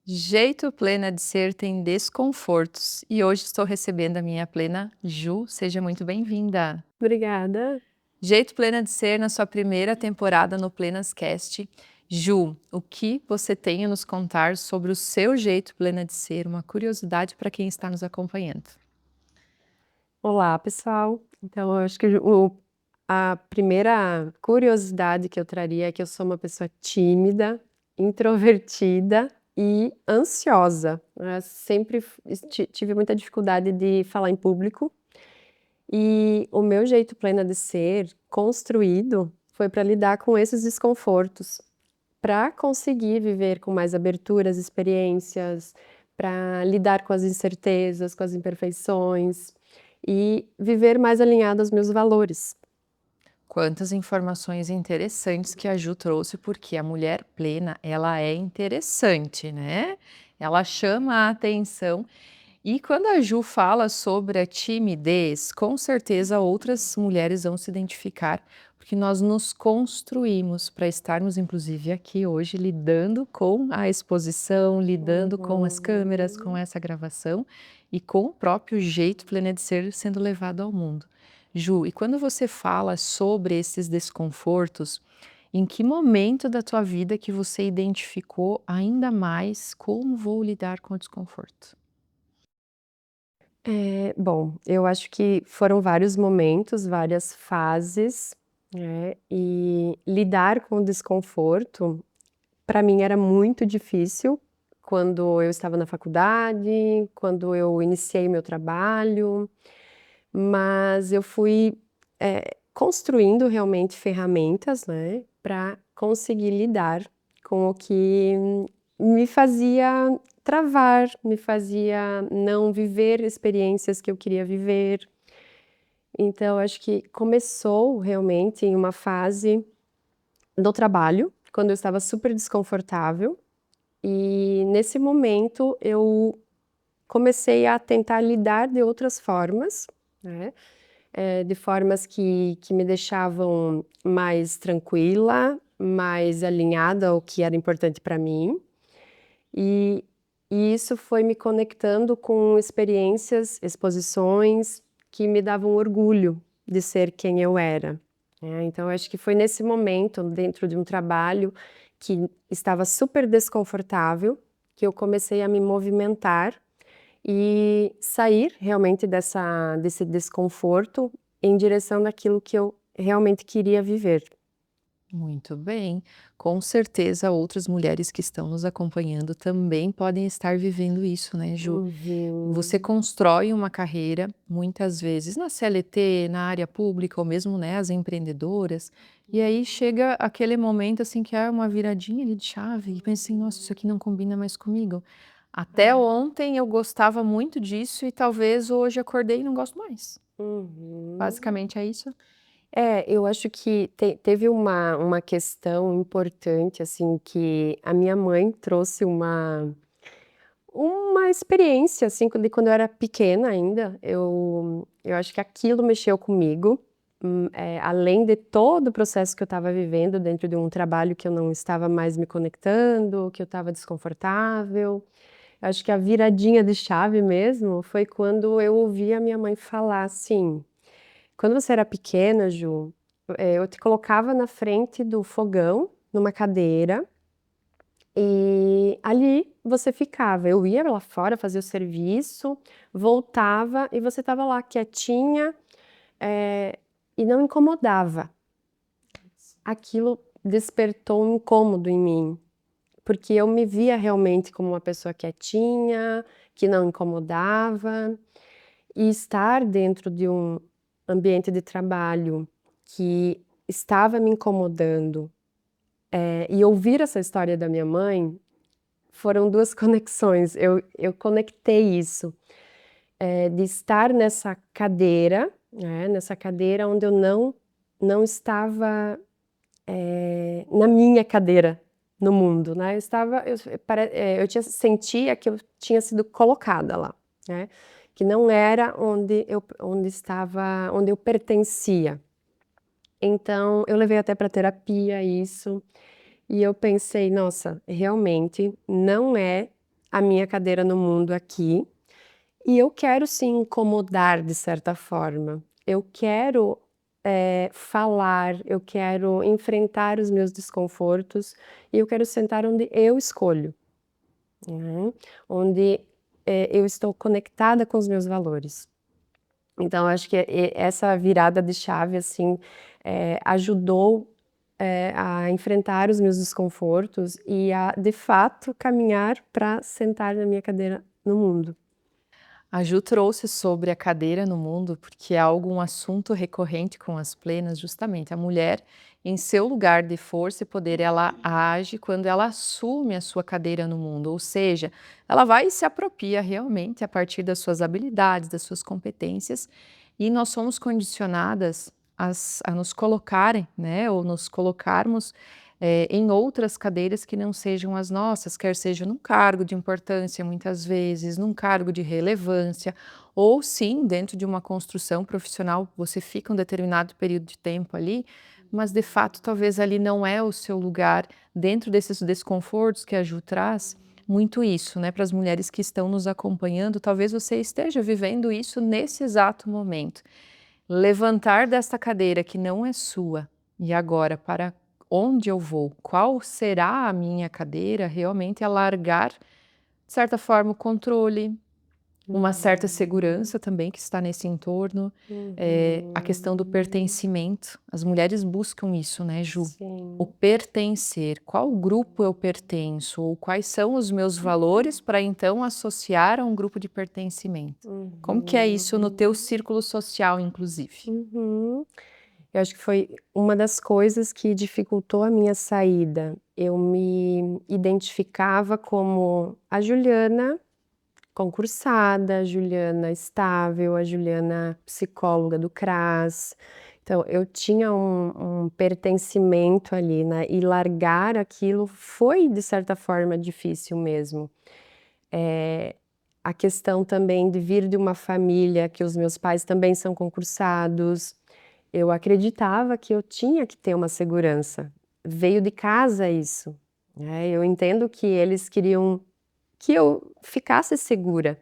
Jeito plena de ser tem desconfortos e hoje estou recebendo a minha plena Ju, seja muito bem-vinda. Obrigada. Jeito plena de ser na sua primeira temporada no Plenas Cast. Ju, o que você tem a nos contar sobre o seu jeito plena de ser? Uma curiosidade para quem está nos acompanhando. Olá, pessoal. Então, eu acho que a primeira curiosidade que eu traria é que eu sou uma pessoa tímida, introvertida e ansiosa, né, sempre tive muita dificuldade de falar em público, e o meu jeito plena de ser construído foi para lidar com esses desconfortos, para conseguir viver com mais aberturas, experiências, para lidar com as incertezas, com as imperfeições e viver mais alinhado aos meus valores. Quantas informações interessantes que a Ju trouxe, porque a mulher plena, ela é interessante, né? Ela chama a atenção. E quando a Ju fala sobre a timidez, com certeza outras mulheres vão se identificar, porque nós nos construímos para estarmos, inclusive, aqui hoje, lidando com a exposição, lidando com as câmeras, com Uhum. essa gravação e com o próprio jeito pleno de ser sendo levado ao mundo. Ju, e quando você fala sobre esses desconfortos, em que momento da tua vida que você identificou ainda mais como vou lidar com o desconforto? Bom, eu acho que foram vários momentos, várias fases, né, e lidar com o desconforto, para mim era muito difícil quando eu estava na faculdade, quando eu iniciei meu trabalho. Mas eu fui, construindo realmente ferramentas, né, para conseguir lidar com o que me fazia travar, me fazia não viver experiências que eu queria viver. Então acho que começou realmente em uma fase do trabalho, quando eu estava super desconfortável, e nesse momento eu comecei a tentar lidar de outras formas, né. De formas que me deixavam mais tranquila, mais alinhada ao que era importante para mim, e e isso foi me conectando com experiências, exposições que me davam orgulho de ser quem eu era, né. Então eu acho que foi nesse momento, dentro de um trabalho que estava super desconfortável, que eu comecei a me movimentar e sair realmente desse desconforto em direção daquilo que eu realmente queria viver. Muito bem. Com certeza outras mulheres que estão nos acompanhando também podem estar vivendo isso, né, Ju? Você Uhum. constrói uma carreira, muitas vezes na CLT, na área pública ou mesmo, né, as empreendedoras, e aí chega aquele momento assim que é uma viradinha ali de chave e pensa assim, nossa, isso aqui não combina mais comigo. Até ontem eu gostava muito disso e talvez hoje acordei e não gosto mais. Uhum. Basicamente é isso? Eu acho que teve uma questão importante, assim, que a minha mãe trouxe uma experiência, assim, quando eu era pequena ainda, eu acho que aquilo mexeu comigo, além de todo o processo que eu estava vivendo dentro de um trabalho que eu não estava mais me conectando, que eu estava desconfortável. Acho que a viradinha de chave mesmo foi quando eu ouvi a minha mãe falar assim: "Quando você era pequena, Ju, eu te colocava na frente do fogão, numa cadeira, e ali você ficava. Eu ia lá fora fazer o serviço, voltava e você estava lá quietinha, e não incomodava". Aquilo despertou um incômodo em mim, porque eu me via realmente como uma pessoa quietinha, que não incomodava, e estar dentro de um ambiente de trabalho que estava me incomodando, e ouvir essa história da minha mãe, foram 2 conexões. Eu conectei isso, de estar nessa cadeira, né, nessa cadeira onde eu não estava, na minha cadeira no mundo, né, eu estava eu sentia que eu tinha sido colocada lá, né, que não era onde eu pertencia. Então eu levei até para terapia isso, e eu pensei: "Nossa, realmente não é a minha cadeira no mundo aqui, e eu quero sim incomodar de certa forma. Eu quero, falar, eu quero enfrentar os meus desconfortos, e eu quero sentar onde eu escolho, né, onde, eu estou conectada com os meus valores. Então acho que essa virada de chave, assim, ajudou, a enfrentar os meus desconfortos e a, de fato, caminhar para sentar na minha cadeira no mundo. A Ju trouxe sobre a cadeira no mundo, porque é algo um assunto recorrente com as plenas, justamente a mulher em seu lugar de força e poder, ela age quando ela assume a sua cadeira no mundo, ou seja, ela vai e se apropria realmente a partir das suas habilidades, das suas competências, e nós somos condicionadas a nos colocarem, né, ou nos colocarmos em outras cadeiras que não sejam as nossas, quer seja num cargo de importância, muitas vezes, num cargo de relevância, ou sim, dentro de uma construção profissional, você fica um determinado período de tempo ali, mas de fato talvez ali não é o seu lugar, dentro desses desconfortos que a Ju traz, muito isso, né, para as mulheres que estão nos acompanhando, talvez você esteja vivendo isso nesse exato momento. Levantar desta cadeira que não é sua, e agora para onde eu vou? Qual será a minha cadeira? Realmente é largar, de certa forma, o controle, uma certa Uhum, segurança também que está nesse entorno, a questão do uhum. pertencimento. As mulheres buscam isso, né, Ju? O Sim. pertencer. Qual grupo eu pertenço? Ou quais são os meus valores para então associar a um grupo de pertencimento? Como que é isso no teu Uhum. círculo social, inclusive? Uhum. Eu acho que foi uma das coisas que dificultou a minha saída. Eu me identificava como a Juliana concursada, a Juliana estável, a Juliana psicóloga do CRAS. Então eu tinha um pertencimento ali, né, e largar aquilo foi de certa forma difícil mesmo. Eh, a questão também de vir de uma família que os meus pais também são concursados, eu acreditava que eu tinha que ter uma segurança. Veio de casa isso, né, eu entendo que eles queriam que eu ficasse segura,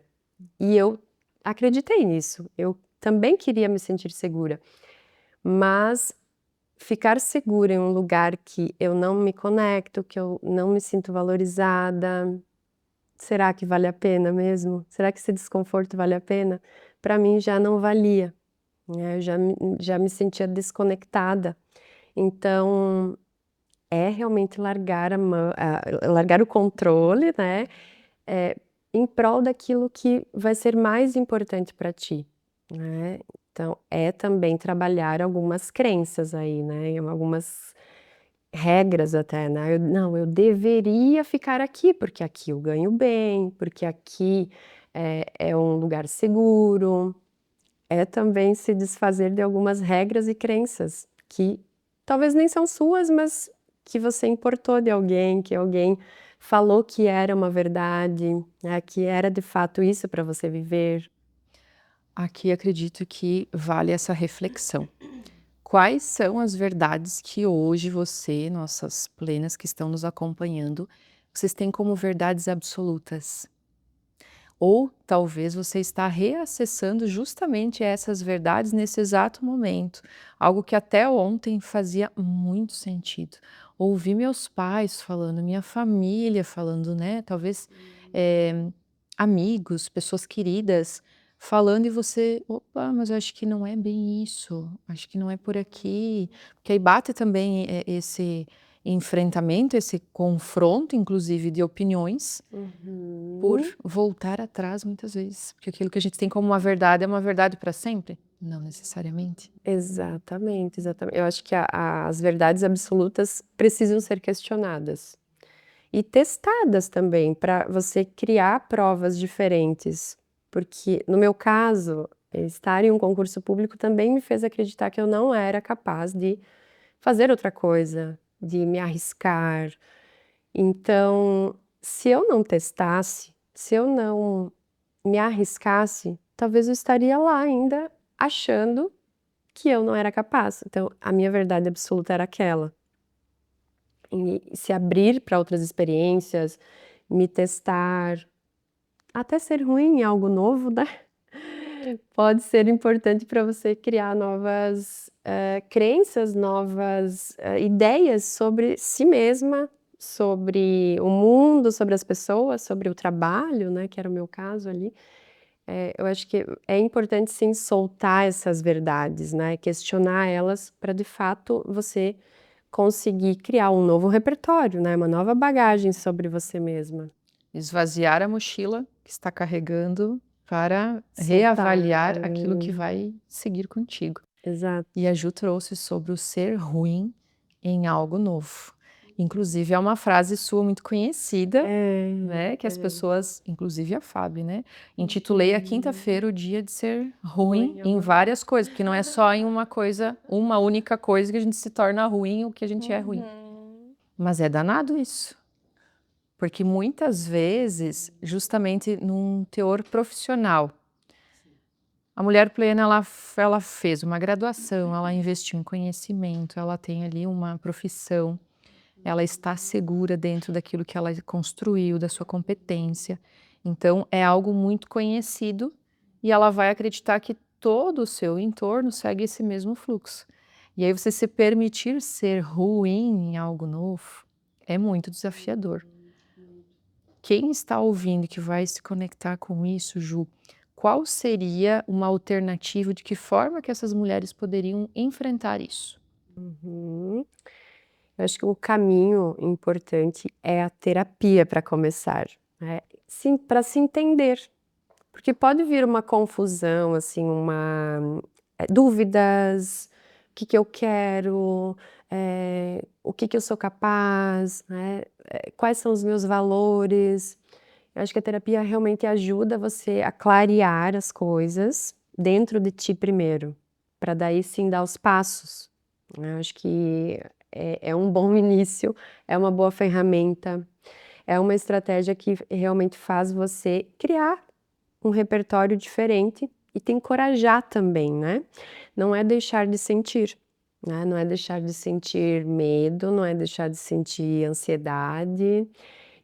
e eu acreditei nisso. Eu também queria me sentir segura, mas ficar segura em um lugar que eu não me conecto, que eu não me sinto valorizada, será que vale a pena mesmo? Será que esse desconforto vale a pena? Para mim já não valia, né, eu já me sentia desconectada. Então, é realmente largar a mão, largar o controle, né, eh, em prol daquilo que vai ser mais importante para ti, né. Então, é também trabalhar algumas crenças aí, né, e algumas regras até, né. Não, eu deveria ficar aqui, porque aqui eu ganho bem, porque aqui é um lugar seguro. É também se desfazer de algumas regras e crenças que talvez nem são suas, mas que você importou de alguém, que alguém falou que era uma verdade, né, que era de fato isso para você viver. Aqui acredito que vale essa reflexão. Quais são as verdades que hoje você, nossas plenas que estão nos acompanhando, vocês têm como verdades absolutas? Ou talvez você está reacessando justamente essas verdades nesse exato momento, algo que até ontem fazia muito sentido. Ouvir meus pais falando, minha família falando, né? Talvez eh, amigos, pessoas queridas falando e você, opa, mas eu acho que não é bem isso, acho que não é por aqui, porque aí bate também esse enfrentamento, esse confronto, inclusive de opiniões por Uhum. voltar atrás muitas vezes, porque aquilo que a gente tem como uma verdade é uma verdade para sempre? Não necessariamente. Exatamente, exatamente. Eu acho que as verdades absolutas precisam ser questionadas e testadas também, para você criar provas diferentes, porque no meu caso, estar em um concurso público também me fez acreditar que eu não era capaz de fazer outra coisa, de me arriscar. Então, se eu não testasse, se eu não me arriscasse, talvez eu estaria lá ainda achando que eu não era capaz. Então, a minha verdade absoluta era aquela. E se abrir para outras experiências, me testar. até ser ruim em algo novo, né, pode ser importante para você criar novas, crenças, novas, ideias sobre si mesma, sobre o mundo, sobre as pessoas, sobre o trabalho, né, que era o meu caso ali. Eu acho que é importante sim soltar essas verdades, né, questionar elas para de fato você conseguir criar um novo repertório, né, uma nova bagagem sobre você mesma. Esvaziar a mochila que está carregando para Soltar. reavaliar aquilo que vai seguir contigo. Exato. E a Ju trouxe sobre o ser ruim em algo novo. Inclusive é uma frase sua muito conhecida, É, né, que as é. pessoas, inclusive a Fábio, né, intitulei a Uhum. quinta-feira o dia de ser ruim Ruim, em aham. várias coisas, porque não é só em uma coisa, uma única coisa que a gente se torna ruim ou que a gente é ruim. Uhum. Mas é danado isso. Porque muitas vezes, justamente num teor profissional, a mulher plena ela fez uma graduação, ela investiu em conhecimento, ela tem ali uma profissão, ela está segura dentro daquilo que ela construiu, da sua competência. Então é algo muito conhecido e ela vai acreditar que todo o seu entorno segue esse mesmo fluxo. E aí você se permitir ser ruim em algo novo é muito desafiador. Quem está ouvindo e que vai se conectar com isso, Ju, qual seria uma alternativa, de que forma que essas mulheres poderiam enfrentar isso? Uhum. Eu acho que um caminho importante é a terapia para começar, né, sim, para se entender, porque pode vir uma confusão, assim, dúvidas, o que que eu quero, o que que eu sou capaz, né, quais são os meus valores. Eu acho que a terapia realmente ajuda você a clarear as coisas dentro de ti primeiro, para daí sim dar os passos, né. Eu acho que é um bom início, é uma boa ferramenta, é uma estratégia que realmente faz você criar um repertório diferente e te encorajar também, né. Não é deixar de sentir, né, não é deixar de sentir medo, não é deixar de sentir ansiedade,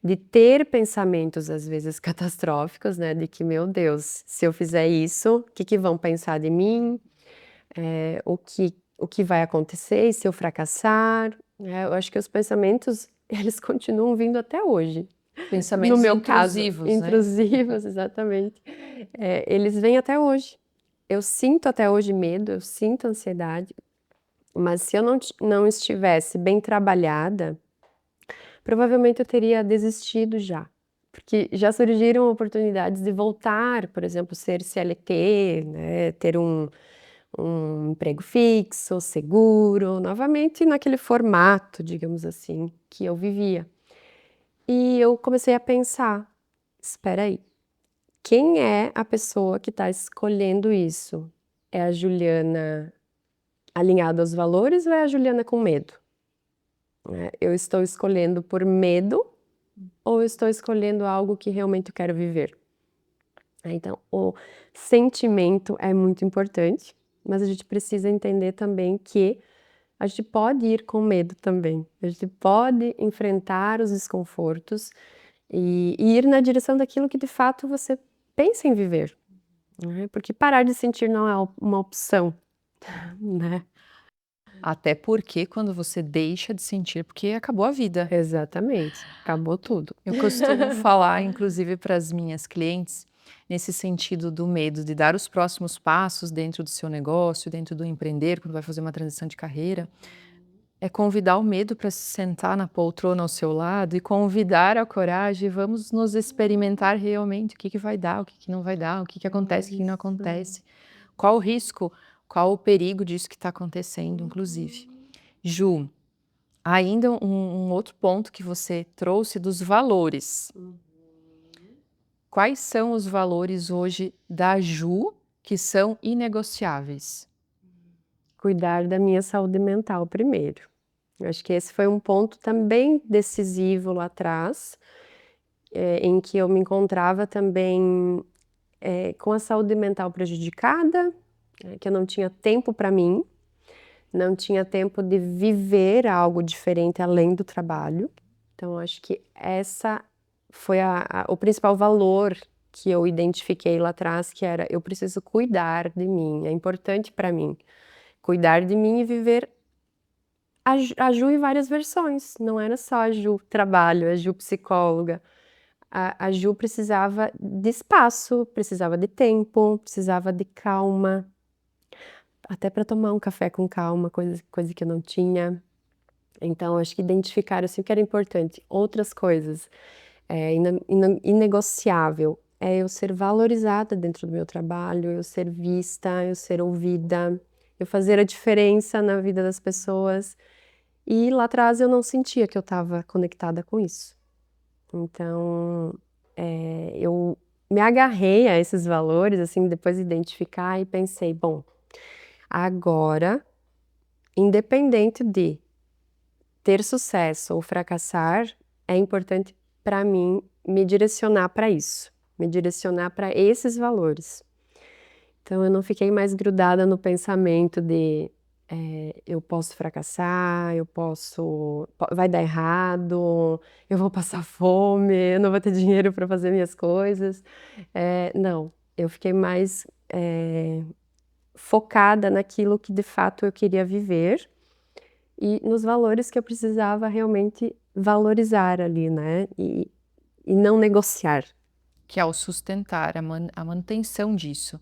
de ter pensamentos, às vezes, catastróficos, né, de que: "Meu Deus, se eu fizer isso, o que que vão pensar de mim? O que vai acontecer e se eu fracassar?", né. Eu acho que os pensamentos, eles continuam vindo até hoje. No Pensamentos meu caso, intrusivos, né? intrusivos, exatamente. Eles vêm até hoje. Eu sinto até hoje medo, eu sinto ansiedade, mas se eu não estivesse bem trabalhada, provavelmente eu teria desistido já, porque já surgiram oportunidades de voltar, por exemplo, ser CLT, né, ter um emprego fixo, seguro, novamente naquele formato, digamos assim, que eu vivia. E eu comecei a pensar: "Espera aí, quem é a pessoa que está escolhendo isso? É a Juliana alinhada aos valores ou é a Juliana com medo?", né. Eu estou escolhendo por medo ou eu estou escolhendo algo que realmente eu quero viver? Então, o sentimento é muito importante, mas a gente precisa entender também que a gente pode ir com medo também. A gente pode enfrentar os desconfortos e ir na direção daquilo que de fato você pensa em viver, né, porque parar de sentir não é uma opção, né. Até porque quando você deixa de sentir, porque acabou a vida. Exatamente, acabou tudo. Eu costumo falar, inclusive, para as minhas clientes, nesse sentido do medo de dar os próximos passos dentro do seu negócio, dentro do empreender, quando vai fazer uma transição de carreira, é convidar o medo para se sentar na poltrona ao seu lado e convidar a coragem, vamos nos experimentar realmente o que que vai dar, o que que não vai dar, o que que acontece, o que que não Isso. acontece, qual o risco, qual o perigo disso que está acontecendo, inclusive. Ju, ainda um outro ponto que você trouxe dos valores. Uhum. Quais são os valores hoje da Ju que são inegociáveis? Cuidar da minha saúde mental primeiro. Eu acho que esse foi um ponto também decisivo lá atrás, em que eu me encontrava também, com a saúde mental prejudicada, que eu não tinha tempo para mim, não tinha tempo de viver algo diferente além do trabalho. Então eu acho que essa foi o principal valor que eu identifiquei lá atrás, que era: eu preciso cuidar de mim, é importante para mim cuidar de mim e viver a Ju em várias versões, não era só a Ju trabalho, a Ju psicóloga. A Ju precisava de espaço, precisava de tempo, precisava de calma, até para tomar um café com calma, coisa que eu não tinha. Então acho que identificar, assim, o que era importante. Outras coisas, inegociável, é eu ser valorizada dentro do meu trabalho, eu ser vista, eu ser ouvida, eu fazer a diferença na vida das pessoas. E lá atrás eu não sentia que eu estava conectada com isso. Então, eu me agarrei a esses valores, assim, depois de identificar e pensei: "Bom, agora, independente de ter sucesso ou fracassar, é importante para mim me direcionar para isso, me direcionar para esses valores". Então eu não fiquei mais grudada no pensamento de, eu posso fracassar, eu posso vai dar errado, eu vou passar fome, eu não vou ter dinheiro para fazer minhas coisas. Não, eu fiquei mais, focada naquilo que de fato eu queria viver e nos valores que eu precisava realmente valorizar ali, né, e não negociar. Que é o sustentar, a manutenção disso.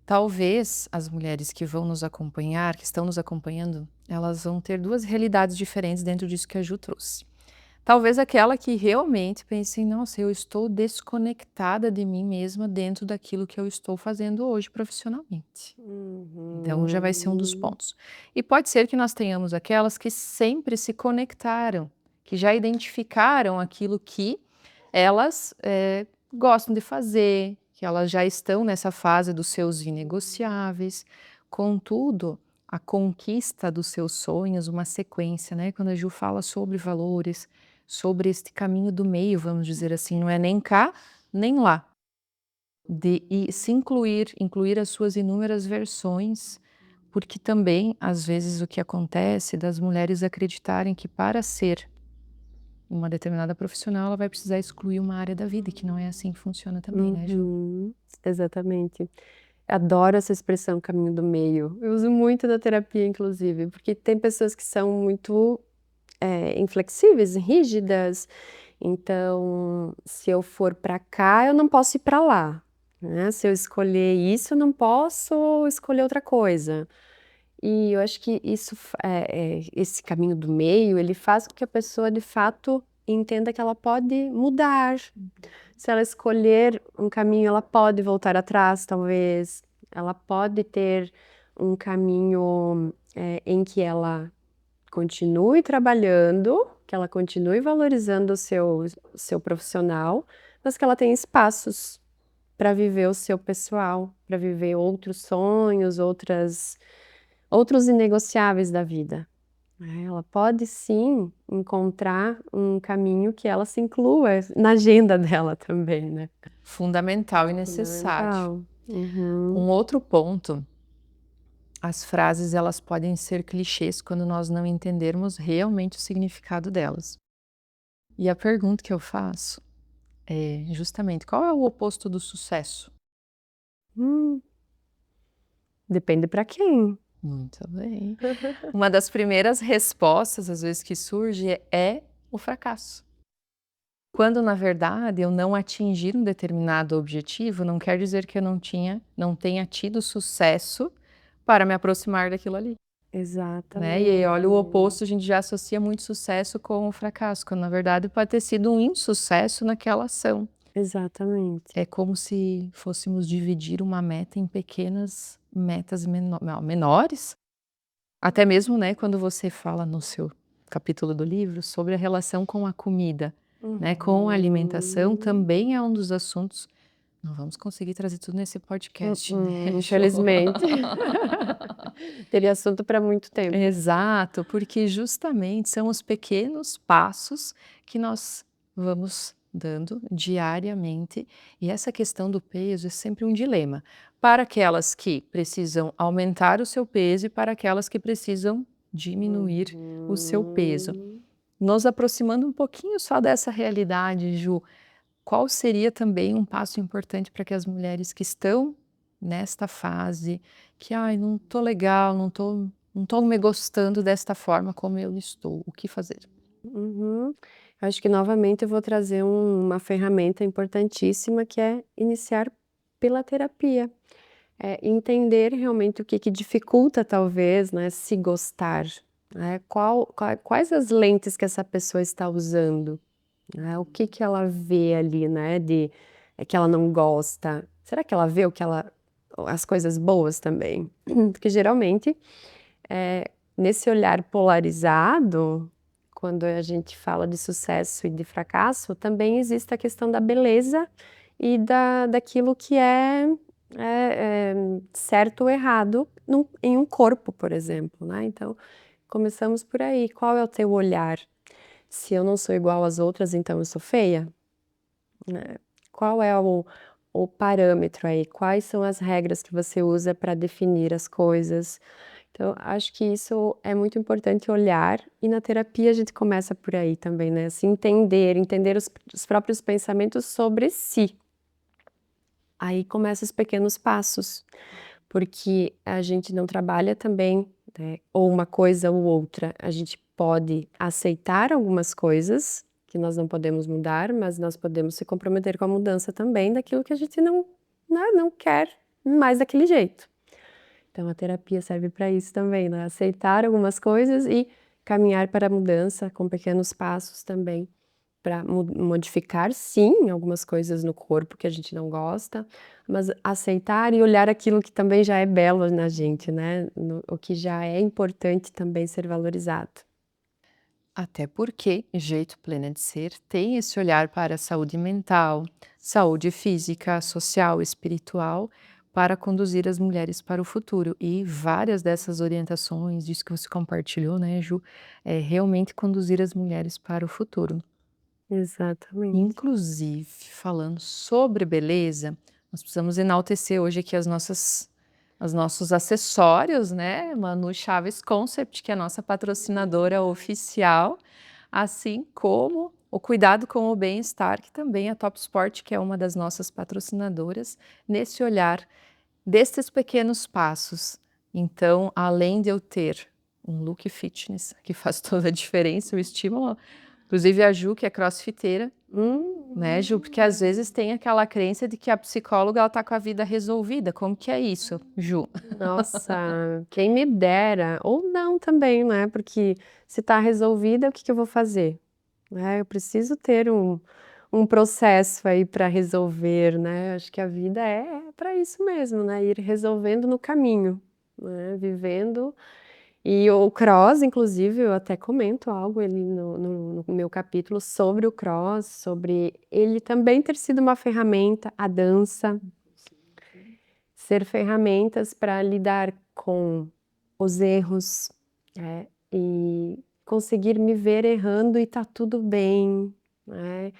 Talvez as mulheres que vão nos acompanhar, que estão nos acompanhando, elas vão ter 2 realidades diferentes dentro disso que a Ju trouxe. Talvez aquela que realmente pense: "Nossa, eu estou desconectada de mim mesma dentro daquilo que eu estou fazendo hoje profissionalmente". Então já vai ser um dos Uhum. pontos. E pode ser que nós tenhamos aquelas que sempre se conectaram, que já identificaram aquilo que elas, gostam de fazer, que elas já estão nessa fase dos seus inegociáveis. Contudo, a conquista dos seus sonhos, uma sequência, né, quando a Ju fala sobre valores, sobre este caminho do meio, vamos dizer assim, não é nem cá, nem lá. De e se incluir as suas inúmeras versões, porque também, às vezes, o que acontece das mulheres acreditarem que para ser uma determinada profissional, ela vai precisar excluir uma área da vida, e que não é assim que funciona também, né, Ju? Uhum, exatamente. Adoro essa expressão caminho do meio. Eu uso muito na terapia, inclusive, porque tem pessoas que são muito, inflexíveis, rígidas, então se eu for para cá, eu não posso ir para lá, né, se eu escolher isso, eu não posso escolher outra coisa. E eu acho que isso esse caminho do meio, ele faz com que a pessoa, de fato, entenda que ela pode mudar. Se ela escolher um caminho, ela pode voltar atrás, talvez. Ela pode ter um caminho, em que ela continue trabalhando, que ela continue valorizando o seu profissional, mas que ela tenha espaços para viver o seu pessoal, para viver outros sonhos, outros inegociáveis da vida. Ela pode sim encontrar um caminho que ela se inclua na agenda dela também, né. Fundamental e necessário. Fundamental. Uhum. Um outro ponto, as frases elas podem ser clichês quando nós não entendermos realmente o significado delas. E a pergunta que eu faço é justamente: qual é o oposto do sucesso? Hum, depende para quem. Muito bem. Uma das primeiras respostas, às vezes, que surge é o fracasso. Quando, na verdade, eu não atingir um determinado objetivo, não quer dizer que eu não tenha tido sucesso para me aproximar daquilo ali, né. E aí, olha, o Exatamente. oposto, a gente já associa muito sucesso com o fracasso, quando na verdade pode ter sido um insucesso naquela ação. Exatamente. É como se fôssemos dividir uma meta em pequenas metas menores. Até mesmo, né, quando você fala no seu capítulo do livro sobre a relação com a comida, né, com a alimentação, Uhum. também é um dos assuntos. Não vamos conseguir trazer tudo nesse podcast, né, Jo? Infelizmente. Teria assunto para muito tempo. Exato, porque justamente são os pequenos passos que nós vamos dando diariamente, e essa questão do peso é sempre um dilema, para aquelas que precisam aumentar o seu peso e para aquelas que precisam diminuir o seu peso. Uhum. Nos aproximando um pouquinho só dessa realidade, Ju, qual seria também um passo importante para que as mulheres que estão nesta fase, que: "Ai, não tô legal, não tô me gostando desta forma como eu estou", o que fazer? Uhum. Acho que novamente eu vou trazer uma ferramenta importantíssima que é iniciar pela terapia. Entender realmente o que que dificulta talvez, né, se gostar, né, quais as lentes que essa pessoa está usando, né, o que que ela vê ali, né, que ela não gosta. Será que ela vê o que ela as coisas boas também? Porque geralmente, nesse olhar polarizado, quando a gente fala de sucesso e de fracasso, também existe a questão da beleza e daquilo que certo ou errado em um corpo, por exemplo, né. Então, começamos por aí, qual é o teu olhar? Se eu não sou igual às outras, então eu sou feia? Né. Qual é o parâmetro aí? Quais são as regras que você usa para definir as coisas? Então, acho que isso é muito importante olhar, e na terapia a gente começa por aí também, né, se entender os próprios pensamentos sobre si. Aí começam os pequenos passos, porque a gente não trabalha também, né, ou uma coisa ou outra. A gente pode aceitar algumas coisas que nós não podemos mudar, mas nós podemos se comprometer com a mudança também daquilo que a gente não, né, não quer mais daquele jeito. Então a terapia serve para isso também, né, aceitar algumas coisas e caminhar para a mudança com pequenos passos também, para modificar sim, algumas coisas no corpo que a gente não gosta, mas aceitar e olhar aquilo que também já é belo na gente, né, o que já é importante também ser valorizado. Até porque Jeito Plena de Ser tem esse olhar para a saúde mental, saúde física, social, espiritual, para conduzir as mulheres para o futuro. E várias dessas orientações, disso que você compartilhou, né, Ju, é realmente conduzir as mulheres para o futuro. Exatamente. Inclusive, falando sobre beleza, nós precisamos enaltecer hoje aqui os nossos acessórios, né, Manu Chaves Concept, que é a nossa patrocinadora oficial, assim como o cuidado com o bem-estar, que também é a Top Sport, que é uma das nossas patrocinadoras, nesse olhar desses pequenos passos. Então, além de eu ter um look fitness, que faz toda a diferença, o estímulo, inclusive a Ju, que é crossfiteira, né, Ju? Porque às vezes tem aquela crença de que a psicóloga ela tá com a vida resolvida. Como que é isso, Ju? Nossa, quem me dera, ou não também, né, porque se está resolvida, o que que eu vou fazer? Né, eu preciso ter um processo aí para resolver, né, acho que a vida é para isso mesmo, né, ir resolvendo no caminho, né, vivendo. E o cross, inclusive, eu até comento algo ali no meu capítulo sobre o cross, sobre ele também ter sido uma ferramenta, a dança, ser ferramentas para lidar com os erros, e conseguir me ver errando e tá tudo bem, né,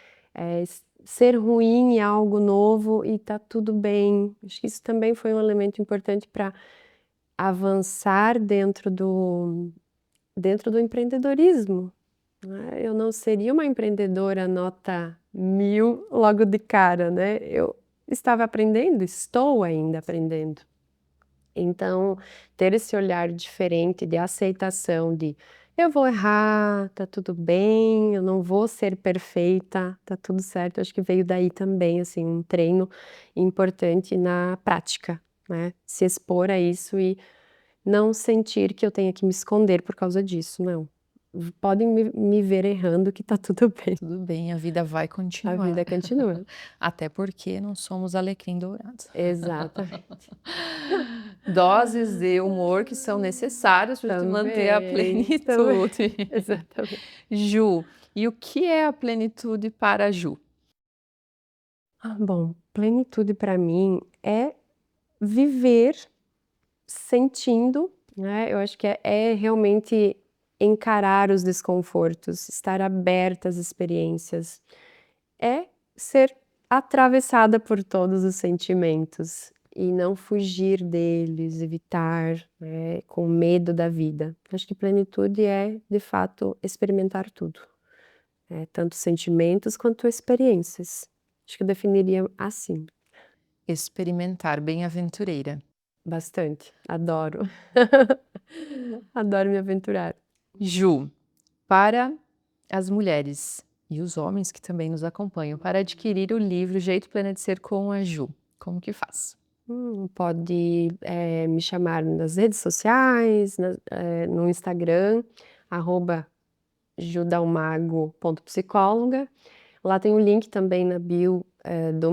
ser ruim em algo novo e tá tudo bem. Acho que isso também foi um elemento importante para avançar dentro do empreendedorismo, né. Eu não seria uma empreendedora nota 1000 logo de cara, né, eu estava aprendendo, estou ainda aprendendo. Então, ter esse olhar diferente de aceitação de: "Eu vou errar, tá tudo bem, eu não vou ser perfeita, tá tudo certo", acho que veio daí também, assim, um treino importante na prática, né, se expor a isso e não sentir que eu tenha que me esconder por causa disso, não. Podem me ver errando que tá tudo bem, Tudo bem, a vida vai a continuar. vida continua. Até porque não somos alecrim dourado. Exatamente. Doses de humor que são necessárias para te manter a Também, plenitude. exatamente. Ju, e o que é a plenitude para a Ju? Bom, plenitude para mim é viver sentindo, né, eu acho que é realmente encarar os desconfortos, estar aberta às experiências, é ser atravessada por todos os sentimentos e não fugir deles, evitar, né, com medo da vida. Acho que plenitude é, de fato, experimentar tudo, tanto sentimentos quanto experiências. Acho que eu definiria assim. Experimentar, bem aventureira. Bastante, adoro. Adoro me aventurar. Ju, para as mulheres e os homens que também nos acompanham, para adquirir o livro Jeito Plena de Ser com a Ju, como que faz? Pode, me chamar nas redes sociais, no Instagram, @judalmago.psicóloga. Lá tem o link também na bio, do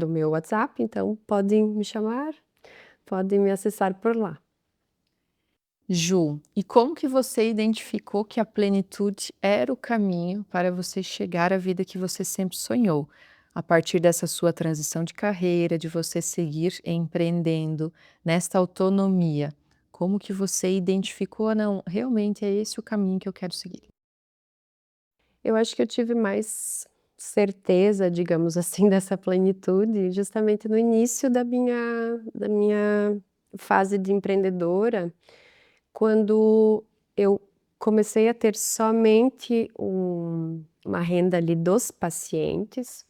meu WhatsApp, então podem me chamar, podem me acessar por lá. Ju, e como que você identificou que a plenitude era o caminho para você chegar à vida que você sempre sonhou? A partir dessa sua transição de carreira, de você seguir empreendendo nesta autonomia, como que você identificou: "Ah, não, realmente é esse o caminho que eu quero seguir"? Eu acho que eu tive mais certeza, digamos assim, dessa plenitude justamente no início da minha fase de empreendedora, quando eu comecei a ter somente uma renda ali dos pacientes,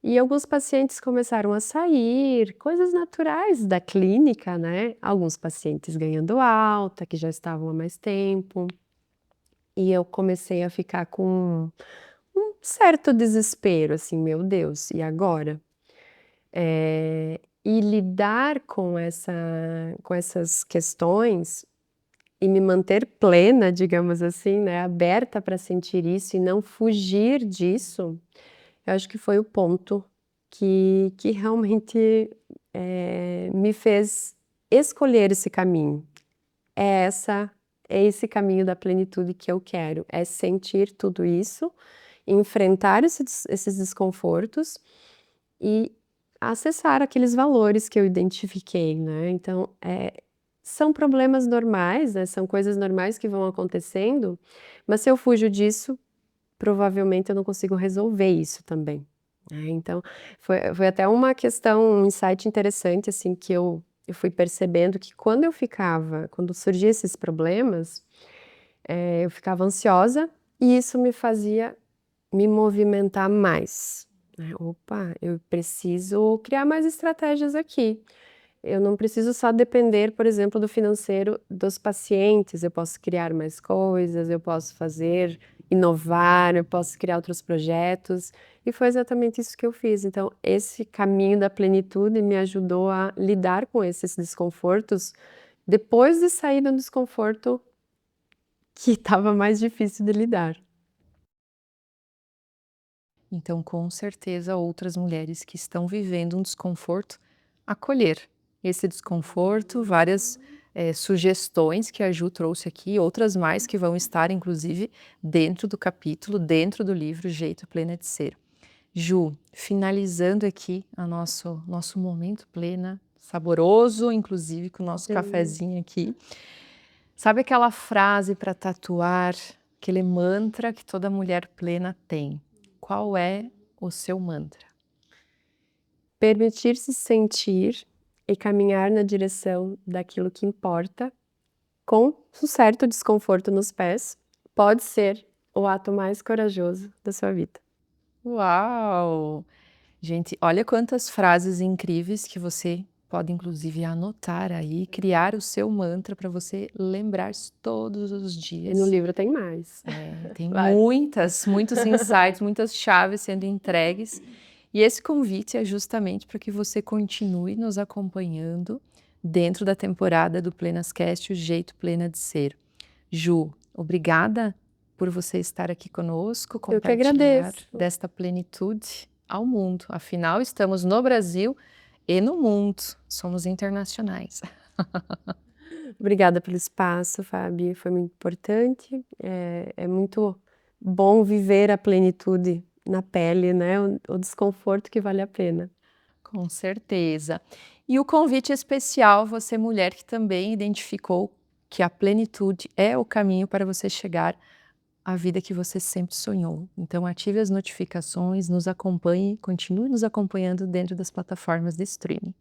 e alguns pacientes começaram a sair, coisas naturais da clínica, né, alguns pacientes ganhando alta, que já estavam há mais tempo, e eu comecei a ficar com um certo desespero, assim: "Meu Deus, e agora?". E lidar com essas questões e me manter plena, digamos assim, né, aberta para sentir isso e não fugir disso, eu acho que foi o ponto que realmente, me fez escolher esse caminho. É essa é esse caminho da plenitude que eu quero, é sentir tudo isso, enfrentar esses desconfortos e acessar aqueles valores que eu identifiquei, né. Então, são problemas normais, né, são coisas normais que vão acontecendo, mas se eu fujo disso, provavelmente eu não consigo resolver isso também, né. Então, foi até uma questão, um insight interessante, assim, que eu fui percebendo que quando surgiam esses problemas, eu ficava ansiosa e isso me fazia me movimentar mais, né. "Opa, eu preciso criar mais estratégias aqui. Eu não preciso só depender, por exemplo, do financeiro dos pacientes, eu posso criar mais coisas, eu posso inovar, eu posso criar outros projetos", e foi exatamente isso que eu fiz. Então, esse caminho da plenitude me ajudou a lidar com esses desconfortos, depois de sair do desconforto que estava mais difícil de lidar. Então, com certeza, outras mulheres que estão vivendo um desconforto, acolher esse desconforto, várias sugestões que a Ju trouxe aqui, outras mais que vão estar, inclusive, dentro do capítulo, dentro do livro Jeito Plena de Ser. Ju, finalizando aqui a nosso momento plena, saboroso, inclusive com o nosso Hum. cafezinho aqui. Sabe aquela frase para tatuar, aquele mantra que toda mulher plena tem? Qual é o seu mantra? Permitir-se sentir e caminhar na direção daquilo que importa, com um certo desconforto nos pés, pode ser o ato mais corajoso da sua vida. Uau! Gente, olha quantas frases incríveis que você pode inclusive anotar aí, criar o seu mantra para você lembrar-se todos os E no dias. livro tem mais. Tem Vários. muitos insights, muitas chaves sendo entregues. E esse convite é justamente para que você continue nos acompanhando dentro da temporada do Plenascast, o Jeito Plena de Ser. Ju, obrigada por você estar aqui conosco, Eu que compartilhar agradeço. desta plenitude ao mundo. Afinal, estamos no Brasil e no mundo, somos internacionais. Obrigada pelo espaço, Fabi, foi muito importante. É muito bom viver a plenitude na pele, né, o desconforto que vale a pena. Com certeza. E o convite especial, você mulher que também identificou que a plenitude é o caminho para você chegar à vida que você sempre sonhou. Então ative as notificações, nos acompanhe, continue nos acompanhando dentro das plataformas de streaming.